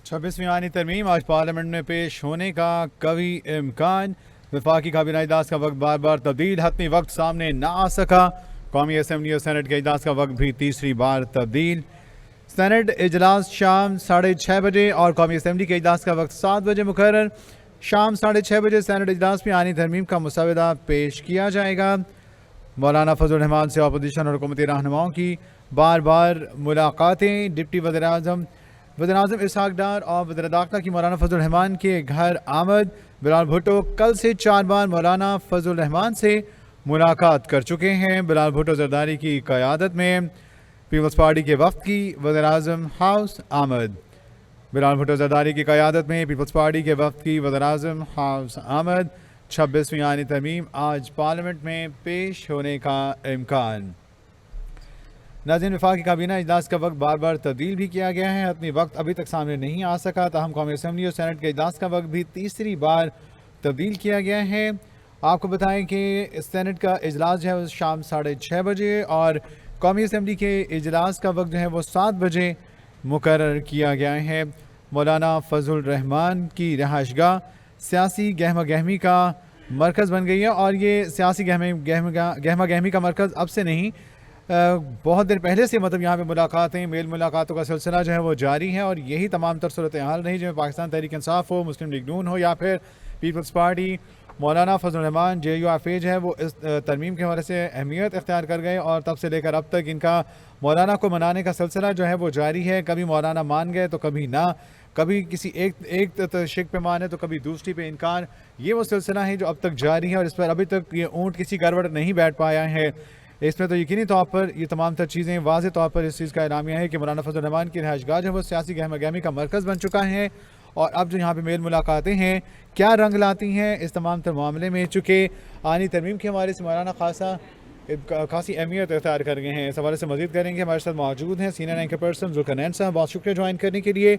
26वीं आईनी तरमीम आज पार्लियामेंट में पेश होने का कभी इम्कान। वफाकी काबीना इजलास का वक्त बार बार तब्दील, हतमी वक्त सामने ना आ सका। कौमी असम्बली और सेनेट के इजलास का वक्त भी तीसरी बार तब्दील। सेनेट इजलास शाम 6:30 बजे और कौमी असम्बली के इजलास का वक्त 7 बजे मुकर्रर। शाम 6:30 बजे सेनेट इजलास में आईनी तरमीम का मुसवदा पेश किया जाएगा। मौलाना फजल रहमान से अपोजिशन और हुकूमती रहनुमाओं की बार बार मुलाकातें। डिप्टी वज़ीर-ए-आज़म इसहाक डार और वज़ीर दाखिला की मौलाना फजल रहमान के घर आमद। बिलाल भुट्टो कल से 4 बार मौलाना फजल रहमान से मुलाकात कर चुके हैं। बिलाल भुट्टो जरदारी की क़यादत में पीपल्स पार्टी के वफ़द की वज़ीर-ए-आज़म हाउस आमद। बिलाल भुट्टो जरदारी की क़यादत में पीपल्स पार्टी के वफ़द की वज़ीर-ए-आज़म हाउस आमद। 26वीं आईनी तरमीम आज पार्लियामेंट में पेश होने का इम्कान। नाज़रीन, वफाकी काबीना इजलास का वक्त बार बार तब्दील भी किया गया है। अपनी वक्त अभी तक सामने नहीं आ सका, ताहम कौमी असम्बली और सेनेट के इजलास का वक्त भी तीसरी बार तब्दील किया गया है। आपको बताएं कि सेनेट का इजलास जो है वो शाम 6:30 बजे और कौमी असम्बली के इजलास का वक्त जो है वो 7 बजे मुकर्रर किया गया है। मौलाना फजल रहमान की रहायशगाह सियासी गहमा गहमी का मरकज़ बन गई है और ये सियासी गहमा गहमी का मरकज़ अब से नहीं, बहुत देर पहले से मतलब यहाँ पे मुलाकातें, मेल मुलाकातों का सिलसिला जो है वो जारी है। और यही तमाम तर सूरत हाल रही जिसमें पाकिस्तान तहरीक इंसाफ हो, मुस्लिम लीग नून हो या फिर पीपल्स पार्टी। मौलाना फजल रहमान JUIF जो है वो इस तरमीम के हवाले से अहमियत इख्तियार कर गए और तब से लेकर अब तक इनका मौलाना को मनाने का सिलसिला जो है वो जारी है। कभी मौलाना मान गए तो कभी ना, कभी किसी एक शिक पे माने तो कभी दूसरी पे इनकार। ये वो सिलसिला है जो अब तक जारी है और इस पर अभी तक ये ऊँट किसी गड़बड़ नहीं बैठ पाया है। इसमें तो यकीनी तौर पर ये तमाम तर चीज़ें वाज़ेह तौर पर इस चीज़ का एलामिया है कि मौलाना फजल रहमान की रहायशगाह जो है वो सियासी गहमा गहमी का मरकज़ बन चुका है। और अब जो यहाँ पे मेल मुलाकातें हैं क्या रंग लाती हैं इस तमाम तर मामले में, चूँकि आनी तरमीम के हमारे से मौलाना खासी अहमियत इख्तियार कर गए हैं। इस हवाले से मज़ीद करेंगे, हमारे साथ मौजूद हैं सीनियर एंकर पर्सन ज़ुल्करनैन साहब। बहुत शुक्रिया ज्वाइन करने के लिए।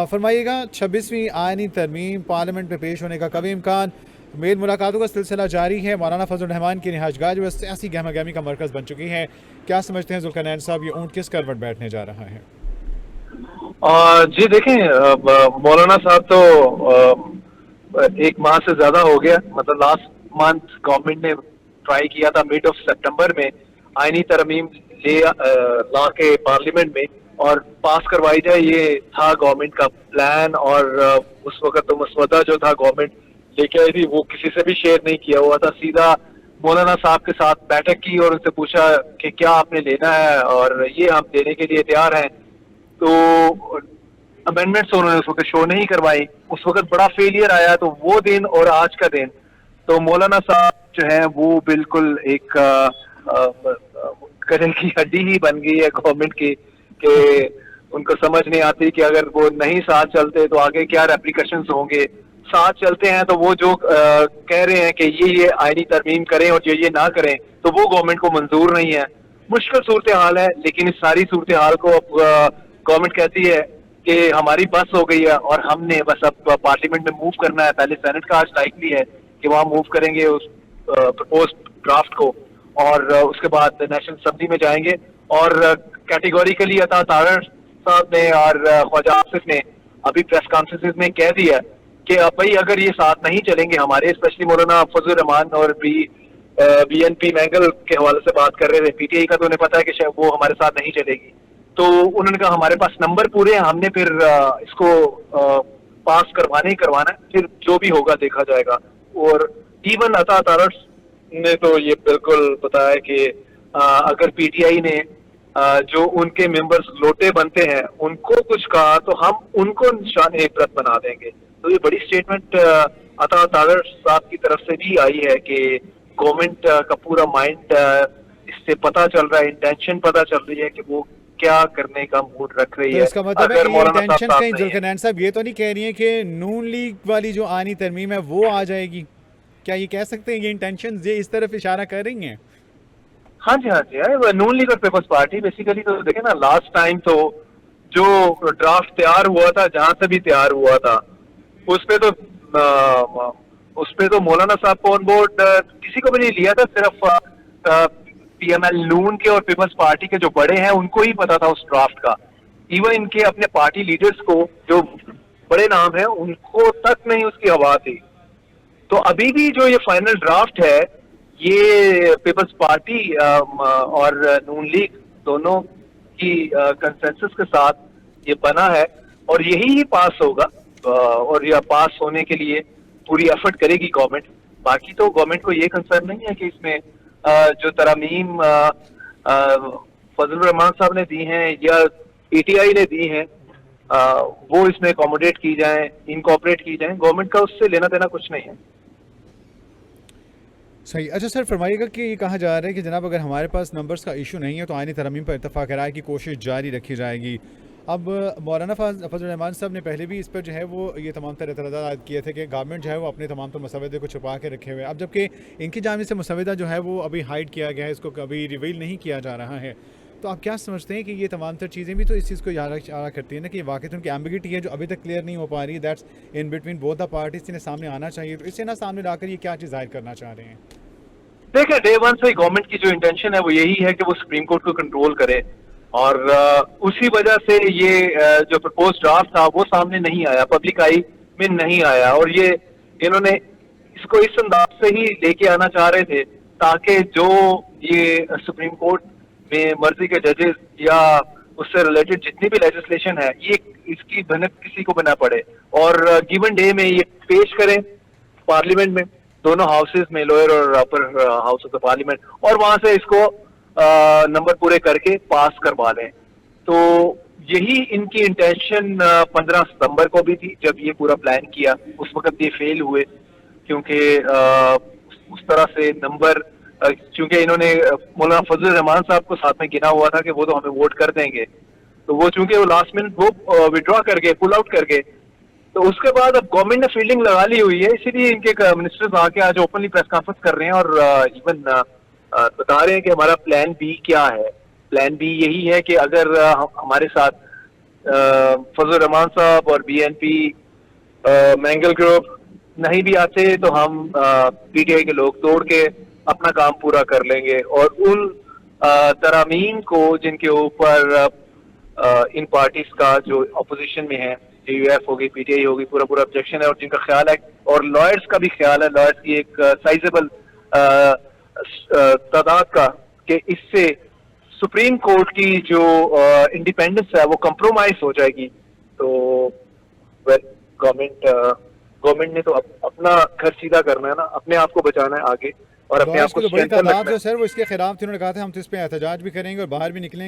फरमाइएगा, 26वीं आईनी तरमीम पार्लियामेंट में पेश होने का कभी इम्कान, मेल मुलाकातों का सिलसिला जारी है। मौलाना फजल रहमान की रिहायशगाह जो है सियासी गहमा गहमी का मरकज़ बन चुकी है। क्या समझते हैं ज़ुल्करनैन साहब, ये ऊँट किस करवट बैठने जा रहा है? जी देखें, मौलाना साहब तो 1 माह से ज्यादा हो गया, मतलब लास्ट मंथ गवर्नमेंट ने ट्राई किया था मिड ऑफ सितंबर में आईनी तरमीम ला के पार्लियामेंट में और पास करवाई जाए, ये था गवर्नमेंट का प्लान। और उस वक्त तो मसवदा जो था गवर्नमेंट लेके आई थी वो किसी से भी शेयर नहीं किया हुआ था। सीधा मौलाना साहब के साथ बैठक की और उनसे पूछा कि क्या आपने लेना है और ये हम देने के लिए तैयार हैं। तो अमेंडमेंट्स उन्होंने उस वक्त शो नहीं करवाई, उस वक्त बड़ा फेलियर आया। तो वो दिन और आज का दिन तो मौलाना साहब जो है वो बिल्कुल एक कड़े की हड्डी ही बन गई है गवर्नमेंट की, कि उनको समझ नहीं आती कि अगर वो नहीं साथ चलते तो आगे क्या रेप्लिकेशंस होंगे। साथ चलते हैं तो वो जो कह रहे हैं कि ये आईनी तरमीम करें और ये ना करें तो वो गवर्नमेंट को मंजूर नहीं है। मुश्किल सूरत हाल है, लेकिन इस सारी सूरत हाल को अब गवर्नमेंट कहती है कि हमारी बस हो गई है और हमने बस अब पार्लियामेंट में मूव करना है। पहले सेनेट का आज लाइकली है कि वहाँ मूव करेंगे उस प्रपोज ड्राफ्ट को और उसके बाद नेशनल असेंबली में जाएंगे। और कैटेगोरिकली अता तारड़ साहब ने और ख्वाजा आसिफ ने अभी प्रेस कॉन्फ्रेंस में कह दिया कि भाई अगर ये साथ नहीं चलेंगे हमारे, स्पेशली मौलाना फजल रहमान और BNP मैंगल के हवाले से बात कर रहे थे, PTI का तो उन्हें पता है कि वो हमारे साथ नहीं चलेगी। तो उन्होंने कहा हमारे पास नंबर पूरे हैं, हमने फिर इसको पास करवाना ही करवाना है, फिर जो भी होगा देखा जाएगा। और इवन अता तारड़ ने तो ये बिल्कुल बताया कि अगर PTI ने जो उनके मेंबर्स लोटे बनते हैं उनको कुछ कहा तो हम उनको निशान इबरत बना देंगे। तो ये बड़ी स्टेटमेंट अता तारड़ साहब की तरफ से भी आई है कि गवर्नमेंट का पूरा माइंड इससे पता चल रहा है, इंटेंशन पता चल रही है कि वो क्या करने का मूड रख रही है। तो इसका मतलब है कि ये इंटेंशन कहीं ज़ुल्करनैन साहब ये तो नहीं कह रही है कि नून लीग वाली जो आनी तरमीम है वो आ जाएगी? क्या ये कह सकते हैं ये इंटेंशन ये इस तरफ इशारा कर रही हैं? हाँ जी नून लीग और पीपल्स पार्टी बेसिकली तो देखे ना, लास्ट टाइम तो जो ड्राफ्ट तैयार हुआ था, जहां से भी तैयार हुआ था, उस पे तो मौलाना साहब को ऑन बोर्ड किसी को भी नहीं लिया था। सिर्फ PML नून के और पीपल्स पार्टी के जो बड़े हैं उनको ही पता था उस ड्राफ्ट का। इवन इनके अपने पार्टी लीडर्स को जो बड़े नाम हैं उनको तक नहीं उसकी हवा थी। तो अभी भी जो ये फाइनल ड्राफ्ट है ये पीपल्स पार्टी और नून लीग दोनों की कंसेंसस के साथ ये बना है और यही ही पास होगा और यह पास होने के लिए पूरी एफर्ट करेगी गवर्नमेंट। बाकी तो गवर्नमेंट को ये कंसर्न नहीं है कि इसमें जो तरमीम फजल रहमान साहब ने दी हैं या पीटीआई ने दी हैं वो इसमें अकोमोडेट की जाएं, इनकॉर्पोरेट की जाएं। गवर्नमेंट का उससे लेना देना कुछ नहीं है। सही। अच्छा सर, फरमाइएगा कि ये कहा जा रहा है कि जनाब अगर हमारे पास नंबर्स का इशू नहीं है तो आइनी तरमीम पर इत्तफाक राय की कोशिश जारी रखी जाएगी। अब मौलाना फजल रहमान साहब ने पहले भी इस पर जो है वो ये तमाम तरह एतराज़ात किए थे कि गवर्नमेंट जो है वो अपने तमाम तर मसवदे को छुपा के रखे हुए। अब जबकि इनकी जानिब से मसवदा जो है वो अभी हाइड किया गया है, इसको कभी रिवील नहीं किया जा रहा है, तो आप क्या समझते हैं कि ये तमाम तर चीज़ें भी तो इस चीज़ को इशारा करती है ना कि वाकई उनकी एम्बिगिटी है जो अभी तक क्लियर नहीं हो पा रही, that's in between both the parties, इन्हें सामने आना चाहिए। तो इससे ना सामने लाकर ये क्या चीज़ जाहिर करना चाह रहे हैं? देखिए, डे वन से गवर्नमेंट की जो इंटेंशन है वो यही है कि वो सुप्रीम कोर्ट को कंट्रोल करे और उसी वजह से ये जो प्रपोज ड्राफ्ट था वो सामने नहीं आया, पब्लिक आई में नहीं आया और ये इन्होंने इसको इस अंदाज से ही लेके आना चाह रहे थे ताकि जो ये सुप्रीम कोर्ट में मर्जी के जजेस या उससे रिलेटेड जितनी भी लेजिस्लेशन है ये इसकी भनक किसी को बना पड़े और गिवन डे में ये पेश करें पार्लियामेंट में, दोनों हाउसेज में, लोअर और upper house of the parliament, और वहां से इसको नंबर पूरे करके पास करवा लें। तो यही इनकी इंटेंशन 15 सितंबर को भी थी जब ये पूरा प्लान किया। उस वक्त ये फेल हुए क्योंकि उस तरह से नंबर चूंकि इन्होंने मौलाना फजल रहमान साहब को साथ में गिना हुआ था कि वो तो हमें वोट कर देंगे, तो वो चूंकि वो लास्ट मिनट वो विड्रॉ कर गए, पुल आउट कर गए, तो उसके बाद अब गवर्नमेंट ने फील्डिंग लगा ली हुई है। इसीलिए इनके मिनिस्टर्स आके आज ओपनली प्रेस कॉन्फ्रेंस कर रहे हैं और इवन बता रहे हैं कि हमारा प्लान बी क्या है। प्लान बी यही है कि अगर हमारे साथ फजल रहमान साहब और बीएनपी मैंगल ग्रुप नहीं भी आते तो हम पीटीआई के लोग तोड़ के अपना काम पूरा कर लेंगे और उन तरामीम को जिनके ऊपर इन पार्टीज का जो अपोजिशन में है, जेयूएफ होगी, पीटीआई होगी, पूरा ऑब्जेक्शन है और जिनका ख्याल है और लॉयर्स का भी ख्याल है, लॉयर्स की एक साइजेबल तादाद का, कि इससे सुप्रीम कोर्ट की जो इंडिपेंडेंस है वो कंप्रोमाइज हो जाएगी। तो गवर्नमेंट ने तो अपना घर सीधा करना है ना, अपने आप को बचाना है आगे और अपने आप को बड़ी तादाद जो सर वो इसके खिलाफ थी, उन्होंने कहा था हम तो इस पे एहतजाज भी करेंगे और बाहर भी निकलेंगे।